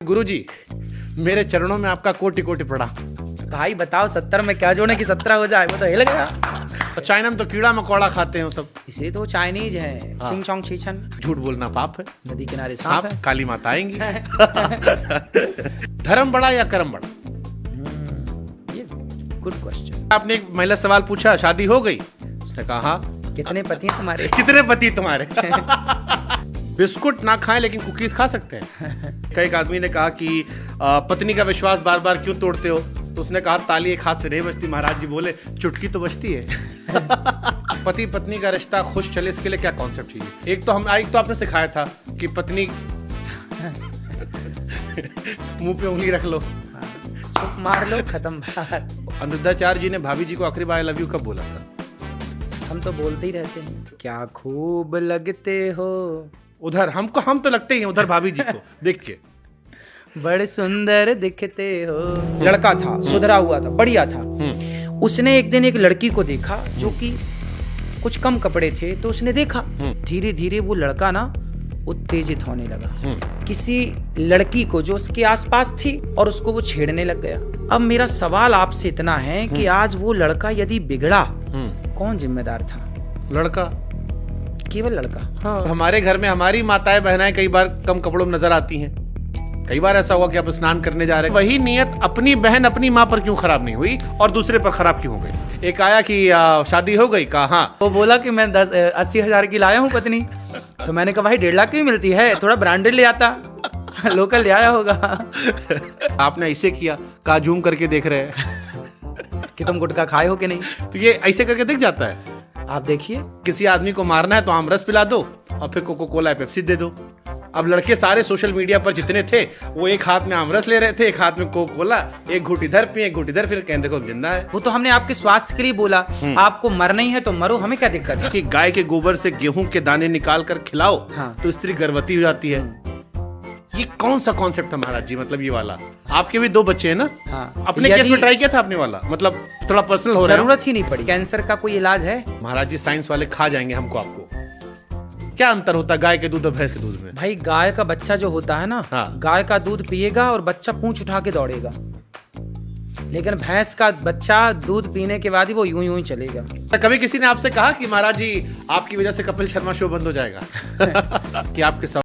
गुरुजी, मेरे चरणों में आपका कोटि कोटि प्रणाम। भाई बताओ 70 में क्या जोड़े कि 17 हो जाए, वो तो हिल गया। तो चाइना में तो कीड़ा मकोड़ा खाते हैं वो सब। इसे तो चाइनीज है। हाँ। चिंग चोंग छीछन। झूठ बोलना पाप है। नदी किनारे सांप सांप है। काली माता आएंगी। धर्म बड़ा या कर्म बड़ा? ये गुड क्वेश्चन। आपने एक महिला सवाल पूछा, शादी हो गई? उसने कहा हाँ। कितने पति हैं तुम्हारे? कितने पति तुम्हारे? बिस्कुट ना खाएं लेकिन कुकीज खा सकते हैं। एक आदमी ने कहा कि पत्नी का विश्वास बार बार क्यों तोड़ते हो? तो उसने कहा ताली एक हाथ से नहीं बजती। महाराज जी बोले चुटकी तो बजती है। पति पत्नी का रिश्ता खुश चले, इसके लिए क्या कॉन्सेप्ट चाहिए? एक तो आपने सिखाया था कि पत्नी मुंह पे उंगली रख लो, सुख मार लो, खत्म बात। अनुरुद्धाचार्य जी ने भाभी जी को आखिरी बार आई लव यू कब बोला था? हम तो बोलते ही रहते हैं। क्या खूब लगते हो। उधर हम तो लगते ही हैं उधर भाभी जी को देख के। बड़े सुंदर दिखते हो। लड़का था, सुधरा हुआ था, बढ़िया था। उसने एक दिन एक लड़की को देखा जो कि कुछ कम कपड़े थे, तो उसने देखा धीरे धीरे वो लड़का ना उत्तेजित होने लगा किसी लड़की को जो उसके आसपास थी, और उसको वो छेड़ने लग गया। अब मेरा सवाल आपसे इतना है कि आज वो लड़का यदि बिगड़ा, कौन जिम्मेदार था? लड़का, केवल लड़का। हाँ। हमारे घर में हमारी माताएं बहनाएं कई बार कम कपड़ों में नजर आती हैं। कई बार ऐसा हुआ कि आप स्नान करने जा रहे हैं, वही नियत अपनी बहन अपनी माँ पर क्यों खराब नहीं हुई और दूसरे पर खराब क्यों हो गई? एक आया कि शादी हो गई, कहा हाँ। वो बोला कि मैं 80,000 की लाया हूँ पत्नी। तो मैंने कहा भाई 1.5 लाख की मिलती है, थोड़ा ब्रांडेड ले आता। लोकल ले आया होगा। आपने ऐसे किया, कहा जूम करके देख रहे हैं कि तुम गुटखा खाए हो कि नहीं। तो ये ऐसे करके दिख जाता है। आप देखिए, किसी आदमी को मारना है तो आमरस पिला दो और फिर कोको कोला पेप्सी दे दो। अब लड़के सारे सोशल मीडिया पर जितने थे वो एक हाथ में आमरस ले रहे थे, एक हाथ में कोको कोला, एक घूट इधर पिए, एक घूट इधर, फिर कहते देखो जिंदा है। वो तो हमने आपके स्वास्थ्य के लिए बोला। आपको मरना ही है तो मरो, हमें क्या दिक्कत है? कि गाय के गोबर से गेहूं के दाने निकाल कर खिलाओ हाँ। तो स्त्री गर्भवती हो जाती है। ये कौन सा कॉन्सेप्ट है महाराज जी? मतलब ये वाला, आपके भी 2 बच्चे हैं ना? हाँ। अपने केस में ट्राई किया था आपने वाला? मतलब थोड़ा पर्सनल हो रहा है। जरूरत ही नहीं पड़ी। कैंसर का कोई इलाज है? महाराज जी साइंस वाले खा जाएंगे हमको। आपको क्या अंतर होता है गाय के दूध और भैंस के दूध में? भाई गाय का बच्चा जो होता है ना, हाँ। गाय का दूध पिएगा और बच्चा पूंछ उठा के दौड़ेगा, लेकिन भैंस का बच्चा दूध पीने के बाद ही वो यूं यूं ही चलेगा। कभी किसी ने आपसे कहा कि महाराज जी आपकी वजह से कपिल शर्मा शो बंद हो जाएगा? कि आपके